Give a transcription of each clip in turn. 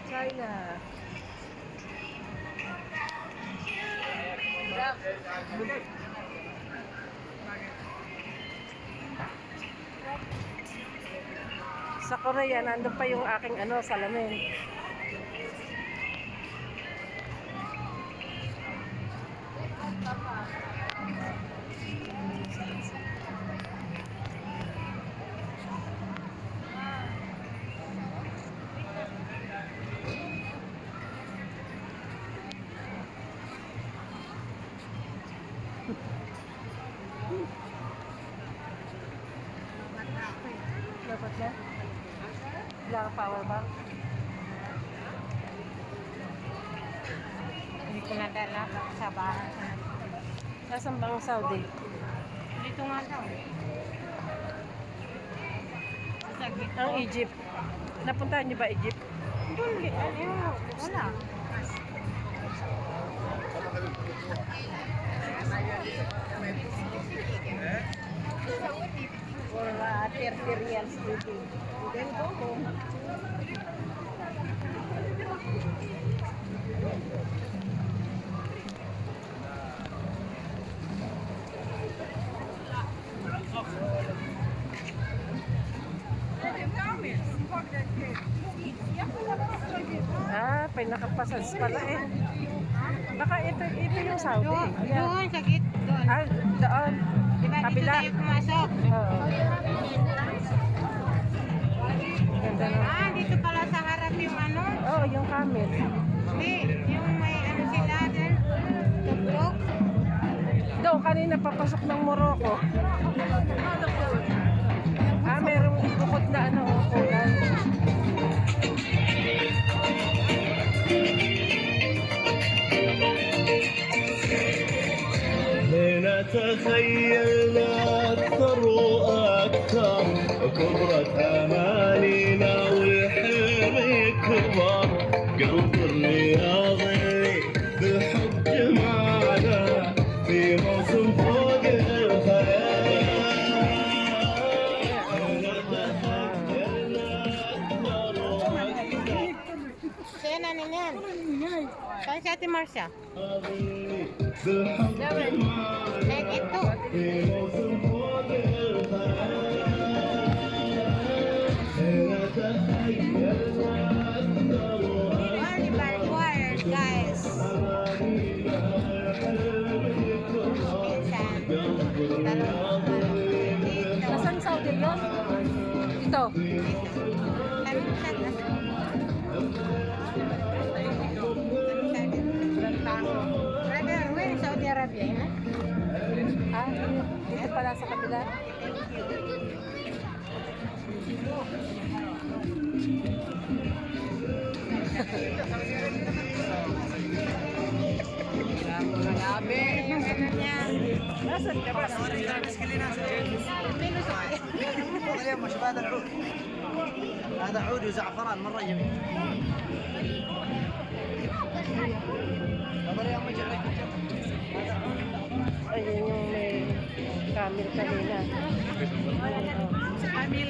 China. Sa Korea, nandun pa yung aking salamin. Dapat na? Wala ka power bank? Hindi ko nadala sa bahay. Nasaan bang Saudi? Dito nga daw. Sa gitna. Ang Egypt. Napuntahan niyo ba Egypt? Doon, wala. For 30 reals maybe. Then go home. Pinakapasas pala eh. Baka ito yung Saudi. Doon, sa gitna. Doon. Ah, doon. Diba dito Kabila. tayo pumasok? Oo. Ganda na. Ah, dito pala sa harap yung Oo, yung camel. Hindi, yung may sila din. Tublok. Doon, kanina papasok ng Morocco. Ah, merong bukod na ulan. تخيلنا أكثر وأكثر كبرت أمانينا والحلم يكبر قلب الرياض بحب جمالنا في موسم فوق الخيال Sena ninyan. Saan si Ate Marcia? Ito. Only by wire, guys. Nasaan Saudi yun? Ito. Brother, where Saudi Arabia? Ah, dito pala sa kabila. Nasaan ka ba? مش هذا العود هذا عود وزعفران مرة جميل هذا اليوم مجرد Ayun yung may camel kanina. Camel.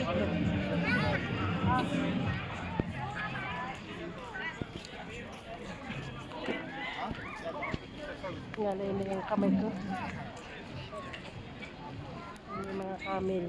Nalayin yung kamay ko. Yung mga camel.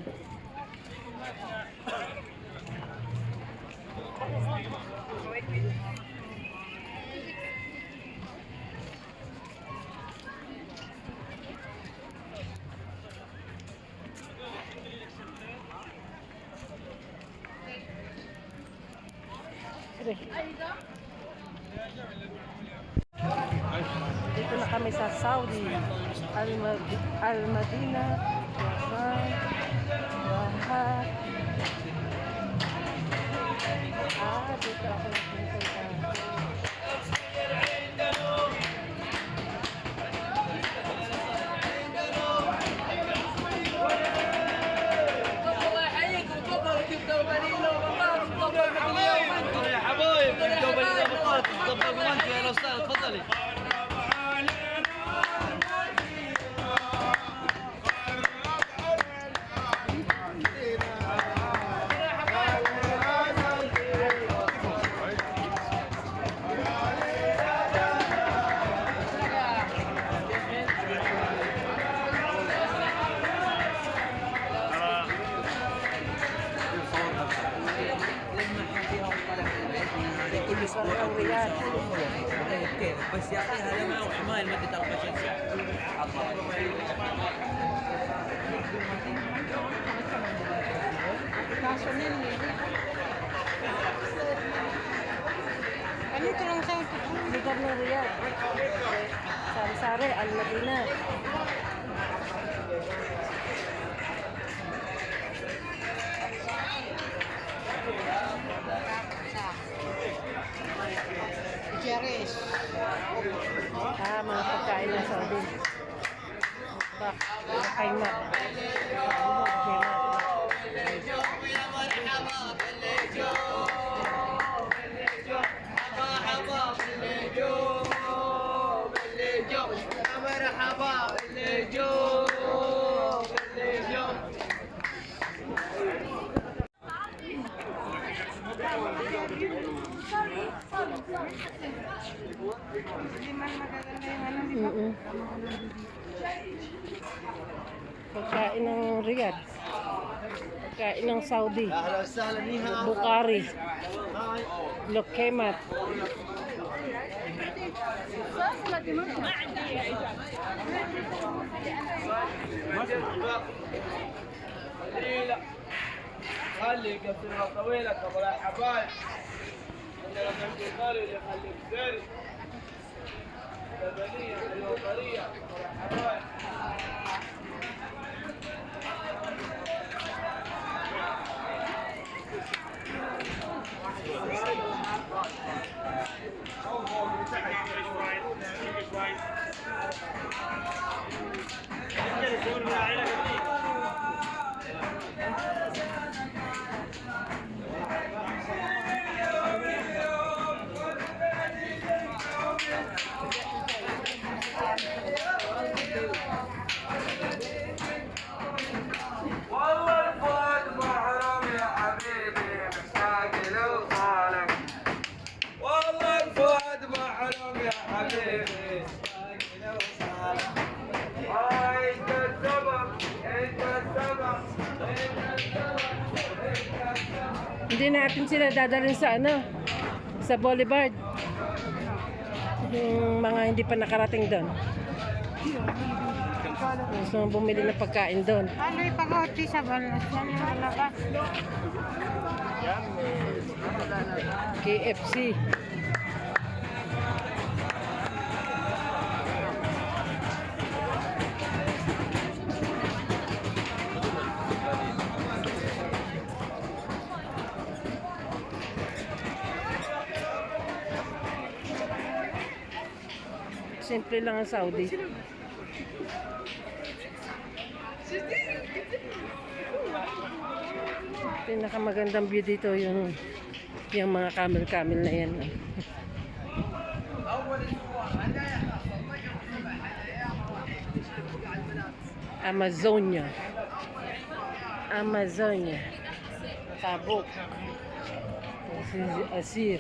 Dito na kami sa Saudi. Al-Madina. Wahat. Dito ako nagpunta. يا حبايب تفضل وانت يا استاذ تفضلي Ang Riyadh. بس يعطيها لمعه وحمايه لمده 24 ساعه. Ano ito lang sa Lugar ng Riyadh. Sari-sari, Al-Madina. Jerez. Mga pagkain ng Saudi. Bak, kayma. Hindi man magaganda yung ano, di ba? Pagkain ng Riyadh. Pagkain ng Saudi. اهلا وسهلا نيها. Bukhari. Lukemat. قليلة خلي قصيرة طويلة قبل الحبايب عندنا نمشي قاري اللي يخليك زين لبنية الوطنية قبل الحبايب والله الفؤاد محروم يا حبيبي مشتاق لوصالك والله الفؤاد محروم يا حبيبي مشتاق لوصالك انت السبب انت السبب انت السبب Hindi natin sila dadalhin sa sa Boulevard. Yung mga hindi pa nakarating doon. Gusto mong bumili ng pagkain doon. Ano yung pag-orti sa balas? Yan yung malabas. KFC. Simple lang ang Saudi. Pinakamagandang view dito yung mga camel-camel na yan. Amazonia. Amazonia. Tabuk. Asir.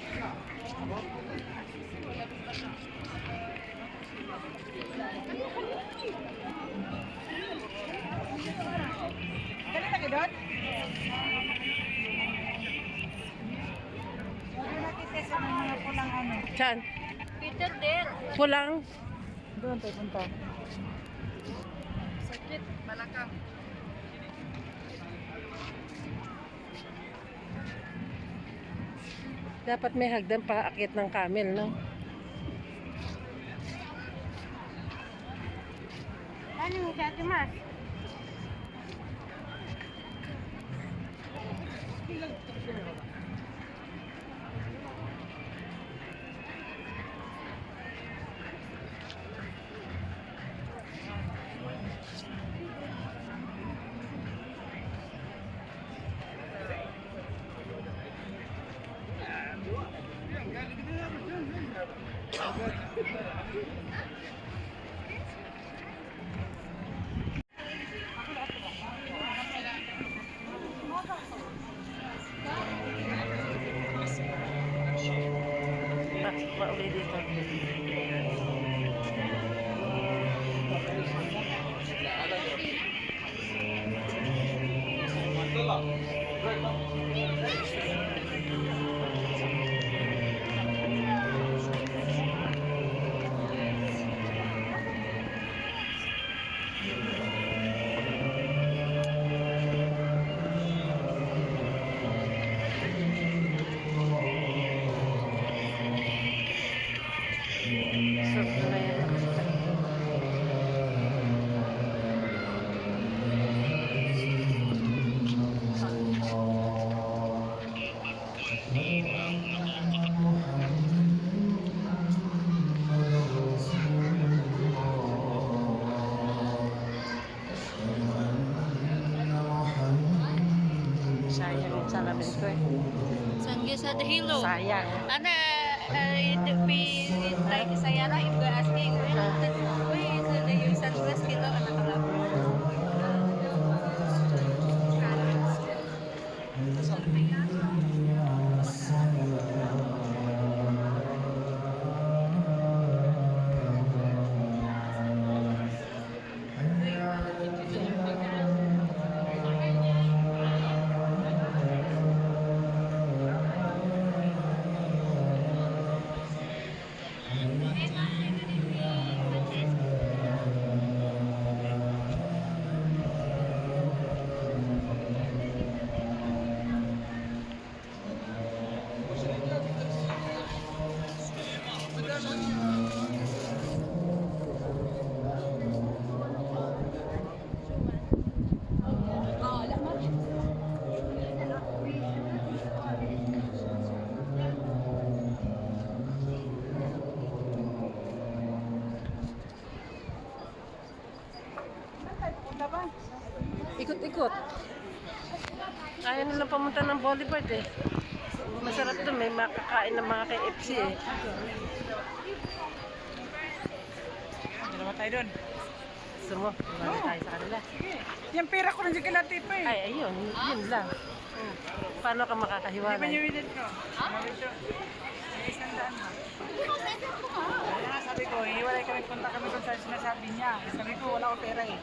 Kali lagi doon? Ano nakita sa mga pulang ano? Saan? Peter din. Pulang. Doon tayo punta. Sakit. Malakang. Dapat may hagdan pa akit ng camel, no? Ano yung sa Timas? Mauli dito. Sayang yung salamin ko eh. Sangge sa dahilo. Sayang. Ana, like saya lah ibu asking, uy, sa yung sunglass kilo anak kalap. Ikot-ikot. Ayaw nilang pumunta ng boulevard eh. Masarap doon, may makakain ng mga KFC eh. Dalawa tayo doon. Gusto mo, marami tayo sa kanila. Yung pera ko nandiyan kay Latipa eh. Ay, ayun, yun lang. Paano ka makakahiwalay? Panyuwilit ko. Sabi ko, may 100 na. Kaya nga sabi ko, hiwalay kami, punta kami kung saan sinasabi niya. Sabi ko, wala akong pera eh.